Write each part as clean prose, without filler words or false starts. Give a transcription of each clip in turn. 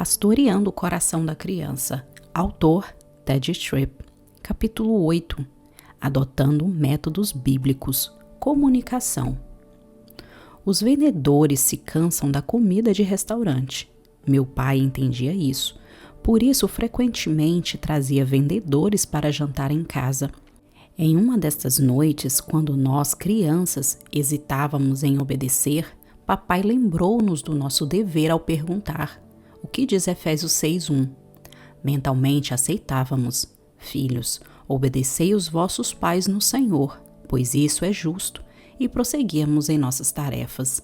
Pastoreando o Coração da Criança. Autor Ted Tripp. Capítulo 8. Adotando métodos bíblicos. Comunicação. Os vendedores se cansam da comida de restaurante. Meu pai entendia isso. Por isso, frequentemente trazia vendedores para jantar em casa. Em uma destas noites, quando nós, crianças, hesitávamos em obedecer, papai lembrou-nos do nosso dever ao perguntar: o que diz Efésios 6:1? Mentalmente aceitávamos: filhos, obedecei os vossos pais no Senhor, pois isso é justo, e prosseguíamos em nossas tarefas.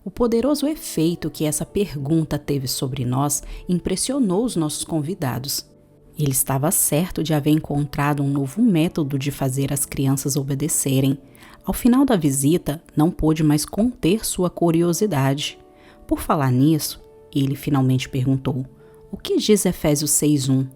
O poderoso efeito que essa pergunta teve sobre nós impressionou os nossos convidados. Ele estava certo de haver encontrado um novo método de fazer as crianças obedecerem. Ao final da visita, não pôde mais conter sua curiosidade. Por falar nisso, ele finalmente perguntou: o que diz Efésios 6:1?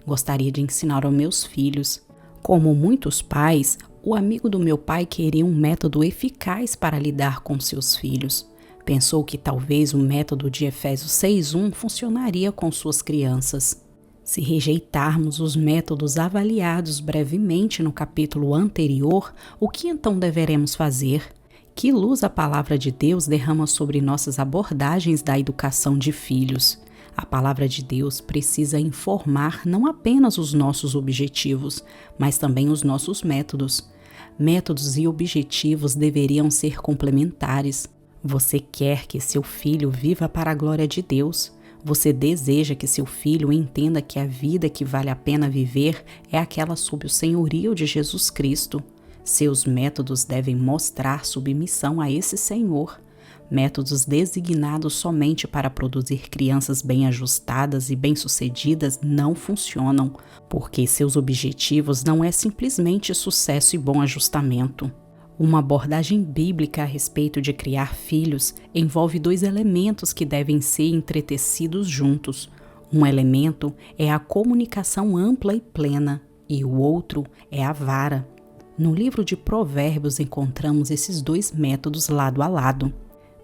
Gostaria de ensinar aos meus filhos. Como muitos pais, o amigo do meu pai queria um método eficaz para lidar com seus filhos. Pensou que talvez o método de Efésios 6:1 funcionaria com suas crianças. Se rejeitarmos os métodos avaliados brevemente no capítulo anterior, o que então deveremos fazer? Que luz a palavra de Deus derrama sobre nossas abordagens da educação de filhos? A palavra de Deus precisa informar não apenas os nossos objetivos, mas também os nossos métodos. Métodos e objetivos deveriam ser complementares. Você quer que seu filho viva para a glória de Deus. Você deseja que seu filho entenda que a vida que vale a pena viver é aquela sob o senhorio de Jesus Cristo. Seus métodos devem mostrar submissão a esse Senhor. Métodos designados somente para produzir crianças bem ajustadas e bem-sucedidas não funcionam, porque seus objetivos não é simplesmente sucesso e bom ajustamento. Uma abordagem bíblica a respeito de criar filhos envolve dois elementos que devem ser entretecidos juntos. Um elemento é a comunicação ampla e plena, e o outro é a vara. No livro de Provérbios encontramos esses dois métodos lado a lado.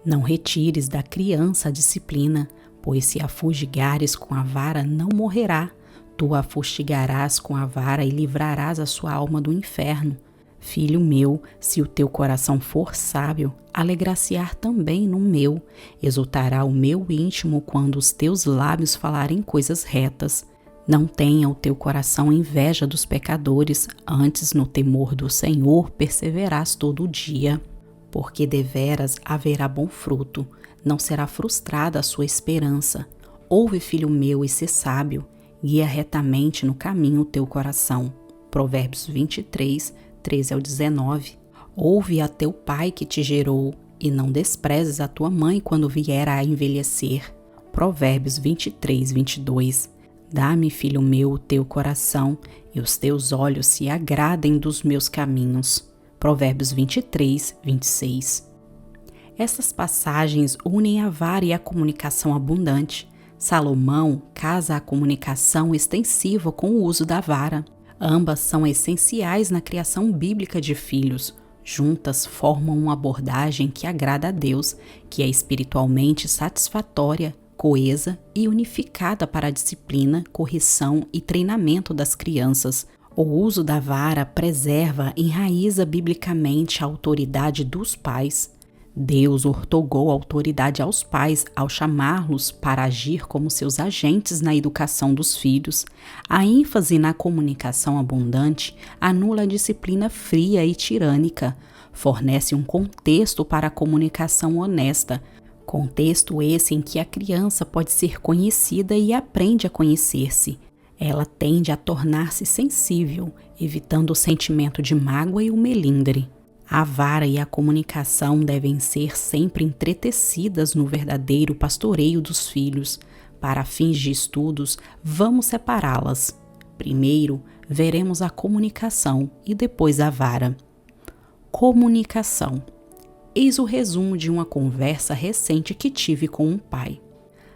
Não retires da criança a disciplina, pois se a fustigares com a vara não morrerá. Tu a fustigarás com a vara e livrarás a sua alma do inferno. Filho meu, se o teu coração for sábio, alegrar-se-á também no meu. Exultará o meu íntimo quando os teus lábios falarem coisas retas. Não tenha o teu coração inveja dos pecadores, antes no temor do Senhor perseverarás todo o dia. Porque deveras haverá bom fruto, não será frustrada a sua esperança. Ouve, filho meu, e sê sábio, guia retamente no caminho o teu coração. Provérbios 23, 13-19. Ouve a teu pai que te gerou, e não desprezes a tua mãe quando vier a envelhecer. Provérbios 23, 22. Dá-me, filho meu, o teu coração, e os teus olhos se agradem dos meus caminhos. Provérbios 23, 26. Essas passagens unem a vara e a comunicação abundante. Salomão casa a comunicação extensiva com o uso da vara. Ambas são essenciais na criação bíblica de filhos. Juntas formam uma abordagem que agrada a Deus, que é espiritualmente satisfatória, coesa e unificada para a disciplina, correção e treinamento das crianças. O uso da vara preserva e enraiza biblicamente a autoridade dos pais. Deus ortogou autoridade aos pais ao chamá-los para agir como seus agentes na educação dos filhos. A ênfase na comunicação abundante anula a disciplina fria e tirânica, fornece um contexto para a comunicação honesta, contexto esse em que a criança pode ser conhecida e aprende a conhecer-se. Ela tende a tornar-se sensível, evitando o sentimento de mágoa e o melindre. A vara e a comunicação devem ser sempre entretecidas no verdadeiro pastoreio dos filhos. Para fins de estudos, vamos separá-las. Primeiro, veremos a comunicação e depois a vara. Comunicação. Eis o resumo de uma conversa recente que tive com um pai.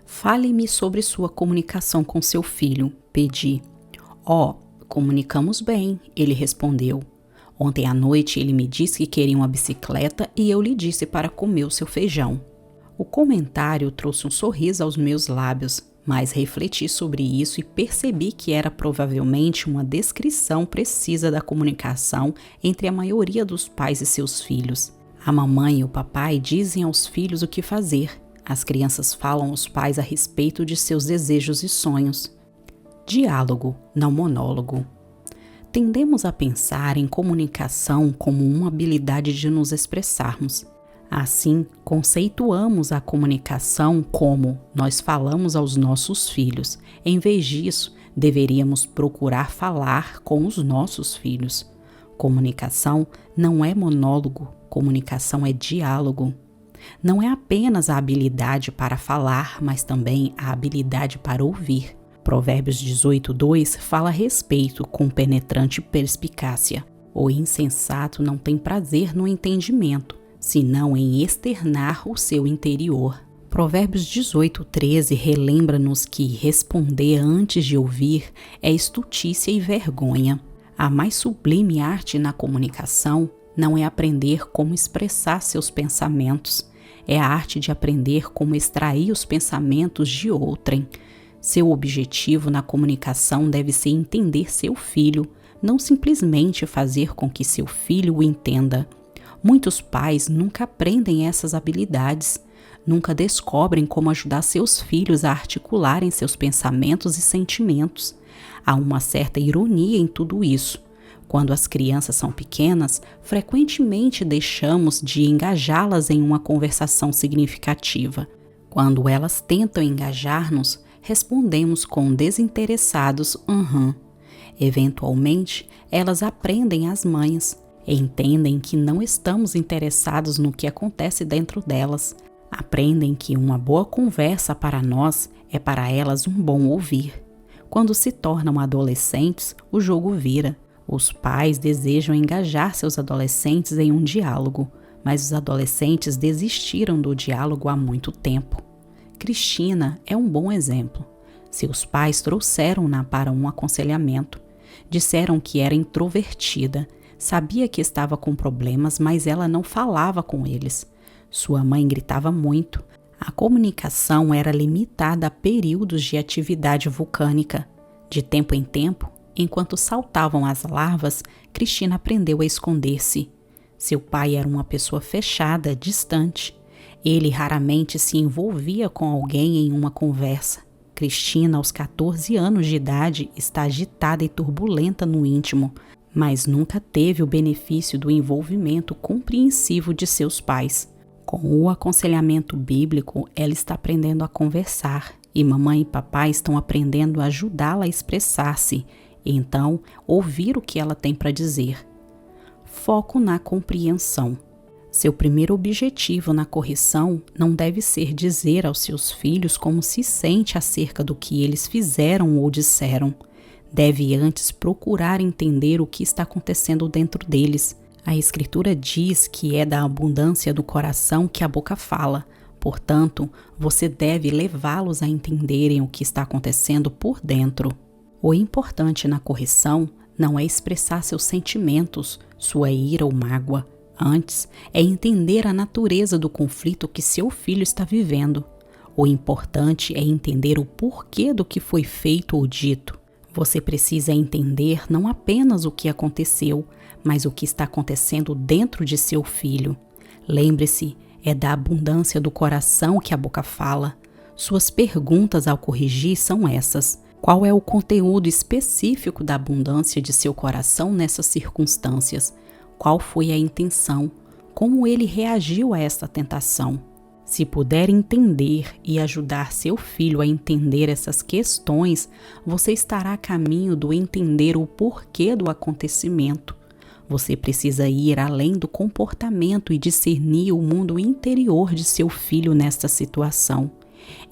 Fale-me sobre sua comunicação com seu filho, pedi. Comunicamos bem, ele respondeu. Ontem à noite ele me disse que queria uma bicicleta e eu lhe disse para comer o seu feijão. O comentário trouxe um sorriso aos meus lábios, mas refleti sobre isso e percebi que era provavelmente uma descrição precisa da comunicação entre a maioria dos pais e seus filhos. A mamãe e o papai dizem aos filhos o que fazer. As crianças falam aos pais a respeito de seus desejos e sonhos. Diálogo, não monólogo. Tendemos a pensar em comunicação como uma habilidade de nos expressarmos. Assim, conceituamos a comunicação como nós falamos aos nossos filhos. Em vez disso, deveríamos procurar falar com os nossos filhos. Comunicação não é monólogo, comunicação é diálogo. Não é apenas a habilidade para falar, mas também a habilidade para ouvir. Provérbios 18:2 fala a respeito com penetrante perspicácia. O insensato não tem prazer no entendimento, senão em externar o seu interior. Provérbios 18:13 relembra-nos que responder antes de ouvir é estultícia e vergonha. A mais sublime arte na comunicação não é aprender como expressar seus pensamentos, é a arte de aprender como extrair os pensamentos de outrem. Seu objetivo na comunicação deve ser entender seu filho, não simplesmente fazer com que seu filho o entenda. Muitos pais nunca aprendem essas habilidades, nunca descobrem como ajudar seus filhos a articularem seus pensamentos e sentimentos. Há uma certa ironia em tudo isso. Quando as crianças são pequenas, frequentemente deixamos de engajá-las em uma conversação significativa. Quando elas tentam engajar-nos, respondemos com desinteressados Eventualmente, elas aprendem as manhas. Entendem que não estamos interessados no que acontece dentro delas. Aprendem que uma boa conversa para nós é para elas um bom ouvir. Quando se tornam adolescentes, o jogo vira. Os pais desejam engajar seus adolescentes em um diálogo, mas os adolescentes desistiram do diálogo há muito tempo. Cristina é um bom exemplo. Seus pais trouxeram-na para um aconselhamento. Disseram que era introvertida. Sabia que estava com problemas, mas ela não falava com eles. Sua mãe gritava muito. A comunicação era limitada a períodos de atividade vulcânica. De tempo em tempo, enquanto saltavam as larvas, Cristina aprendeu a esconder-se. Seu pai era uma pessoa fechada, distante. Ele raramente se envolvia com alguém em uma conversa. Cristina, aos 14 anos de idade, está agitada e turbulenta no íntimo, mas nunca teve o benefício do envolvimento compreensivo de seus pais. Com o aconselhamento bíblico, ela está aprendendo a conversar e mamãe e papai estão aprendendo a ajudá-la a expressar-se, então ouvir o que ela tem para dizer. Foco na compreensão. Seu primeiro objetivo na correção não deve ser dizer aos seus filhos como se sente acerca do que eles fizeram ou disseram. Deve antes procurar entender o que está acontecendo dentro deles. A Escritura diz que é da abundância do coração que a boca fala. Portanto, você deve levá-los a entenderem o que está acontecendo por dentro. O importante na correção não é expressar seus sentimentos, sua ira ou mágoa. Antes, é entender a natureza do conflito que seu filho está vivendo. O importante é entender o porquê do que foi feito ou dito. Você precisa entender não apenas o que aconteceu, mas o que está acontecendo dentro de seu filho. Lembre-se, é da abundância do coração que a boca fala. Suas perguntas ao corrigir são essas. Qual é o conteúdo específico da abundância de seu coração nessas circunstâncias? Qual foi a intenção? Como ele reagiu a esta tentação? Se puder entender e ajudar seu filho a entender essas questões, você estará a caminho do entender o porquê do acontecimento. Você precisa ir além do comportamento e discernir o mundo interior de seu filho nesta situação.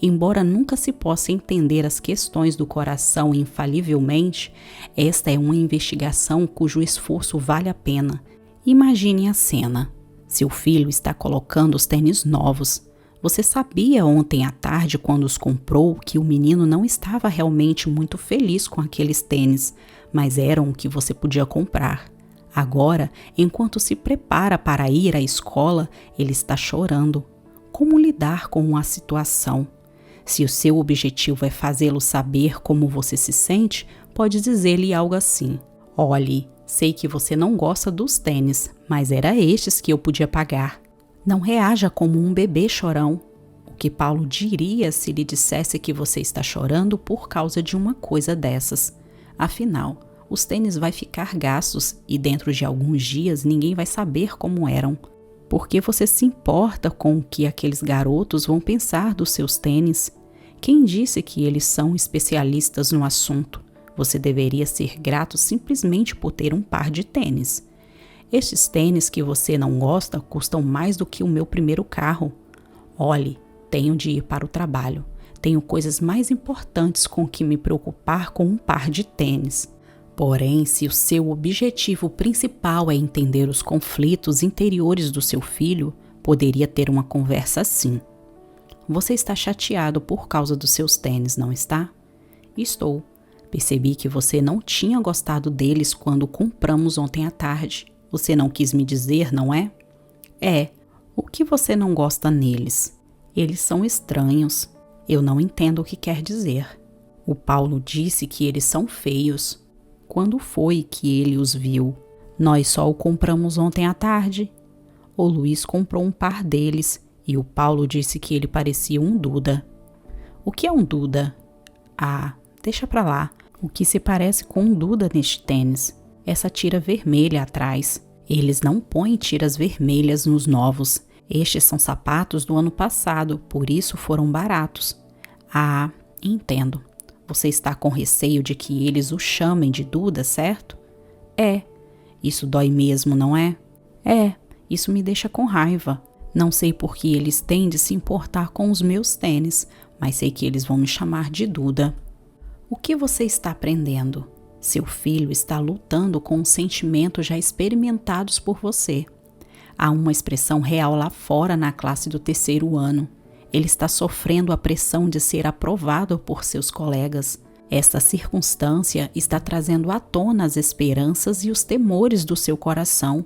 Embora nunca se possa entender as questões do coração infalivelmente, esta é uma investigação cujo esforço vale a pena. Imagine a cena. Seu filho está colocando os tênis novos. Você sabia ontem à tarde, quando os comprou, que o menino não estava realmente muito feliz com aqueles tênis, mas eram o que você podia comprar. Agora, enquanto se prepara para ir à escola, ele está chorando. Como lidar com a situação? Se o seu objetivo é fazê-lo saber como você se sente, pode dizer-lhe algo assim: olhe, sei que você não gosta dos tênis, mas era estes que eu podia pagar. Não reaja como um bebê chorão. O que Paulo diria se lhe dissesse que você está chorando por causa de uma coisa dessas? Afinal, os tênis vai ficar gastos e dentro de alguns dias ninguém vai saber como eram. Por que você se importa com o que aqueles garotos vão pensar dos seus tênis? Quem disse que eles são especialistas no assunto? Você deveria ser grato simplesmente por ter um par de tênis. Estes tênis que você não gosta custam mais do que o meu primeiro carro. Olhe, tenho de ir para o trabalho. Tenho coisas mais importantes com que me preocupar com um par de tênis. Porém, se o seu objetivo principal é entender os conflitos interiores do seu filho, poderia ter uma conversa assim. Você está chateado por causa dos seus tênis, não está? Estou. Percebi que você não tinha gostado deles quando compramos ontem à tarde. Você não quis me dizer, não é? É. O que você não gosta neles? Eles são estranhos. Eu não entendo o que quer dizer. O Paulo disse que eles são feios. Quando foi que ele os viu? Nós só o compramos ontem à tarde. O Luiz comprou um par deles e o Paulo disse que ele parecia um Duda. O que é um Duda? Ah, deixa pra lá. O que se parece com um Duda neste tênis? Essa tira vermelha atrás. Eles não põem tiras vermelhas nos novos. Estes são sapatos do ano passado, por isso foram baratos. Ah, entendo. Você está com receio de que eles o chamem de Duda, certo? É. Isso dói mesmo, não é? É. Isso me deixa com raiva. Não sei por que eles têm de se importar com os meus tênis, mas sei que eles vão me chamar de Duda. O que você está aprendendo? Seu filho está lutando com os sentimentos já experimentados por você. Há uma expressão real lá fora na classe do 3º ano. Ele está sofrendo a pressão de ser aprovado por seus colegas. Esta circunstância está trazendo à tona as esperanças e os temores do seu coração.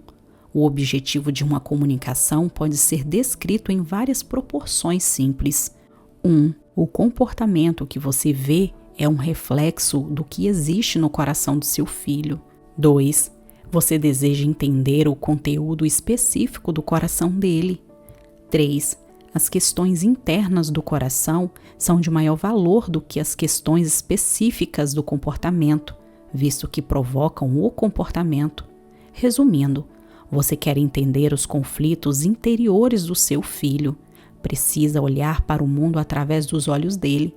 O objetivo de uma comunicação pode ser descrito em várias proporções simples. 1. O comportamento que você vê é um reflexo do que existe no coração do seu filho. 2. Você deseja entender o conteúdo específico do coração dele. 3. As questões internas do coração são de maior valor do que as questões específicas do comportamento, visto que provocam o comportamento. Resumindo, você quer entender os conflitos interiores do seu filho. Precisa olhar para o mundo através dos olhos dele.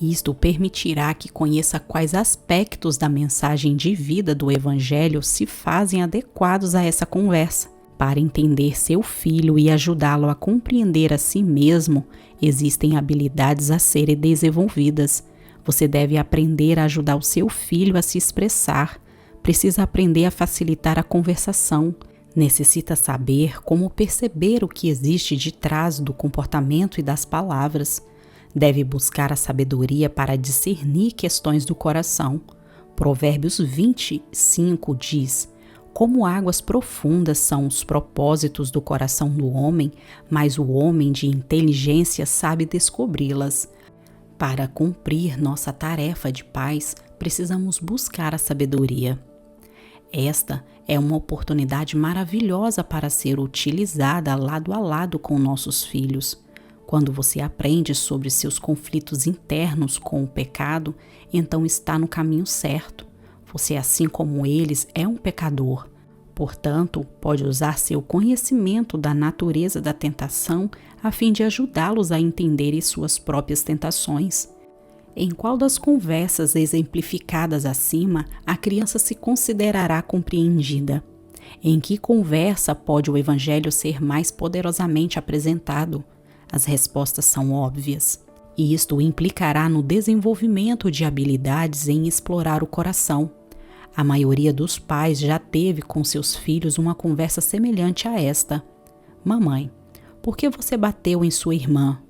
Isto permitirá que conheça quais aspectos da mensagem de vida do Evangelho se fazem adequados a essa conversa. Para entender seu filho e ajudá-lo a compreender a si mesmo, existem habilidades a serem desenvolvidas. Você deve aprender a ajudar o seu filho a se expressar. Precisa aprender a facilitar a conversação. Necessita saber como perceber o que existe de trás do comportamento e das palavras. Deve buscar a sabedoria para discernir questões do coração. Provérbios 25 diz: como águas profundas são os propósitos do coração do homem, mas o homem de inteligência sabe descobri-las. Para cumprir nossa tarefa de pais, precisamos buscar a sabedoria. Esta é uma oportunidade maravilhosa para ser utilizada lado a lado com nossos filhos. Quando você aprende sobre seus conflitos internos com o pecado, então está no caminho certo. Você, assim como eles, é um pecador. Portanto, pode usar seu conhecimento da natureza da tentação a fim de ajudá-los a entenderem suas próprias tentações. Em qual das conversas exemplificadas acima a criança se considerará compreendida? Em que conversa pode o Evangelho ser mais poderosamente apresentado? As respostas são óbvias. E isto implicará no desenvolvimento de habilidades em explorar o coração. A maioria dos pais já teve com seus filhos uma conversa semelhante a esta. Mamãe, por que você bateu em sua irmã?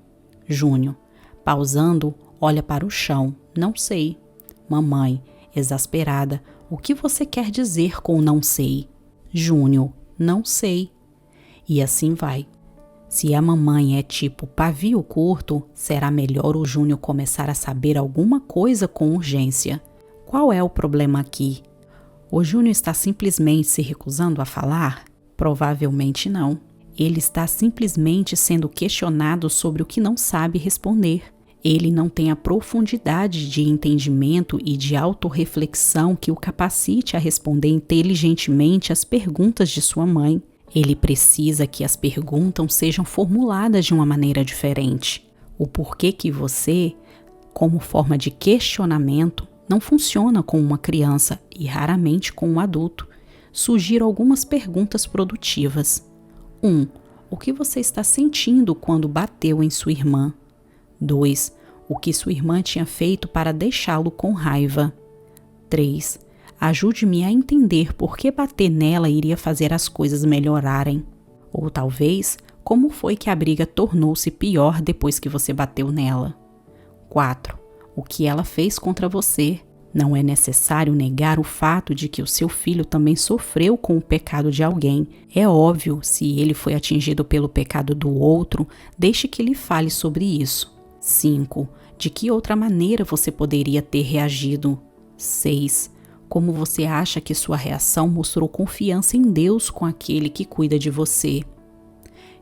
Júnior, pausando, olha para o chão. Não sei. Mamãe, exasperada, o que você quer dizer com não sei? Júnior, não sei. E assim vai. Se a mamãe é tipo pavio curto, será melhor o Júnior começar a saber alguma coisa com urgência. Qual é o problema aqui? O Júnior está simplesmente se recusando a falar? Provavelmente não. Ele está simplesmente sendo questionado sobre o que não sabe responder. Ele não tem a profundidade de entendimento e de autorreflexão que o capacite a responder inteligentemente às perguntas de sua mãe. Ele precisa que as perguntas sejam formuladas de uma maneira diferente. O porquê que você, como forma de questionamento, não funciona com uma criança e raramente com um adulto. Sugiro algumas perguntas produtivas. 1. O que você está sentindo quando bateu em sua irmã? 2. O que sua irmã tinha feito para deixá-lo com raiva? 3. Ajude-me a entender por que bater nela iria fazer as coisas melhorarem. Ou talvez, como foi que a briga tornou-se pior depois que você bateu nela? 4. O que ela fez contra você? Não é necessário negar o fato de que o seu filho também sofreu com o pecado de alguém. É óbvio, se ele foi atingido pelo pecado do outro, deixe que ele fale sobre isso. 5. De que outra maneira você poderia ter reagido? 6. Como você acha que sua reação mostrou confiança em Deus com aquele que cuida de você?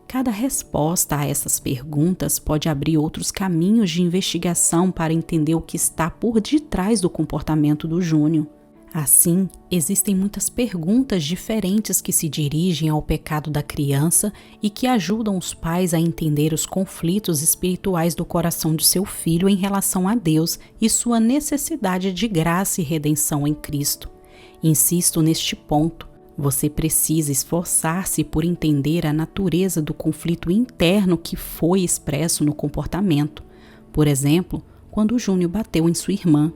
Cada resposta a essas perguntas pode abrir outros caminhos de investigação para entender o que está por detrás do comportamento do Júnior. Assim, existem muitas perguntas diferentes que se dirigem ao pecado da criança e que ajudam os pais a entender os conflitos espirituais do coração de seu filho em relação a Deus e sua necessidade de graça e redenção em Cristo. Insisto neste ponto. Você precisa esforçar-se por entender a natureza do conflito interno que foi expresso no comportamento. Por exemplo, quando o Júnior bateu em sua irmã.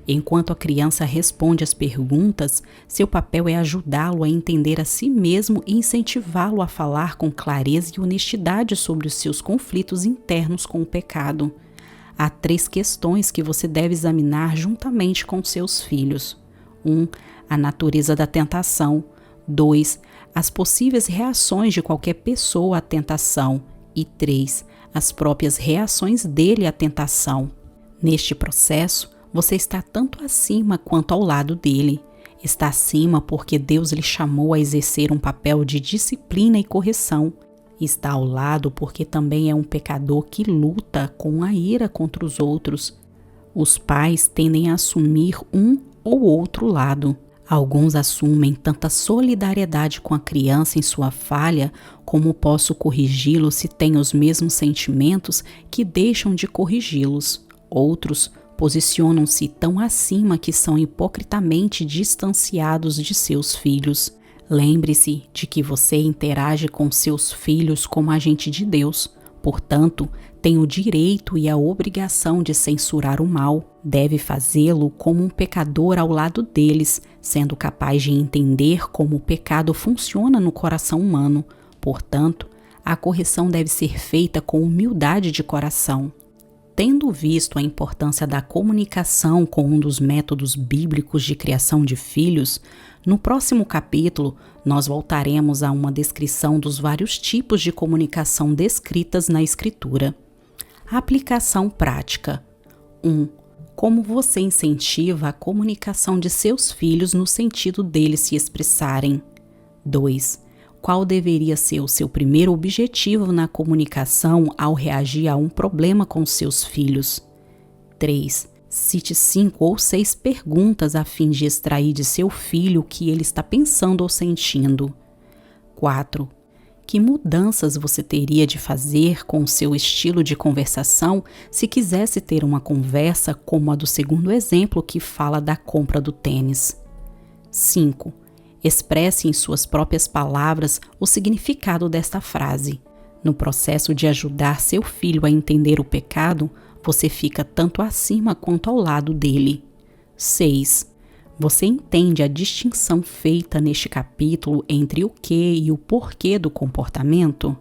Enquanto a criança responde às perguntas, seu papel é ajudá-lo a entender a si mesmo e incentivá-lo a falar com clareza e honestidade sobre os seus conflitos internos com o pecado. Há 3 questões que você deve examinar juntamente com seus filhos. 1. A natureza da tentação. 2. As possíveis reações de qualquer pessoa à tentação. E 3. As próprias reações dele à tentação. Neste processo, você está tanto acima quanto ao lado dele. Está acima porque Deus lhe chamou a exercer um papel de disciplina e correção. Está ao lado porque também é um pecador que luta com a ira contra os outros. Os pais tendem a assumir um ou outro lado. Alguns assumem tanta solidariedade com a criança em sua falha, como posso corrigi-lo se tem os mesmos sentimentos, que deixam de corrigi-los. Outros posicionam-se tão acima que são hipocritamente distanciados de seus filhos. Lembre-se de que você interage com seus filhos como agente de Deus. Portanto, tem o direito e a obrigação de censurar o mal. Deve fazê-lo como um pecador ao lado deles, sendo capaz de entender como o pecado funciona no coração humano. Portanto, a correção deve ser feita com humildade de coração. Tendo visto a importância da comunicação com um dos métodos bíblicos de criação de filhos, no próximo capítulo nós voltaremos a uma descrição dos vários tipos de comunicação descritas na Escritura. Aplicação prática. 1. Como você incentiva a comunicação de seus filhos no sentido deles se expressarem. 2. Qual deveria ser o seu primeiro objetivo na comunicação ao reagir a um problema com seus filhos? 3. Cite 5 ou 6 perguntas a fim de extrair de seu filho o que ele está pensando ou sentindo. 4. Que mudanças você teria de fazer com o seu estilo de conversação se quisesse ter uma conversa como a do segundo exemplo que fala da compra do tênis? 5. Expresse em suas próprias palavras o significado desta frase. No processo de ajudar seu filho a entender o pecado, você fica tanto acima quanto ao lado dele. 6. Você entende a distinção feita neste capítulo entre o que e o porquê do comportamento?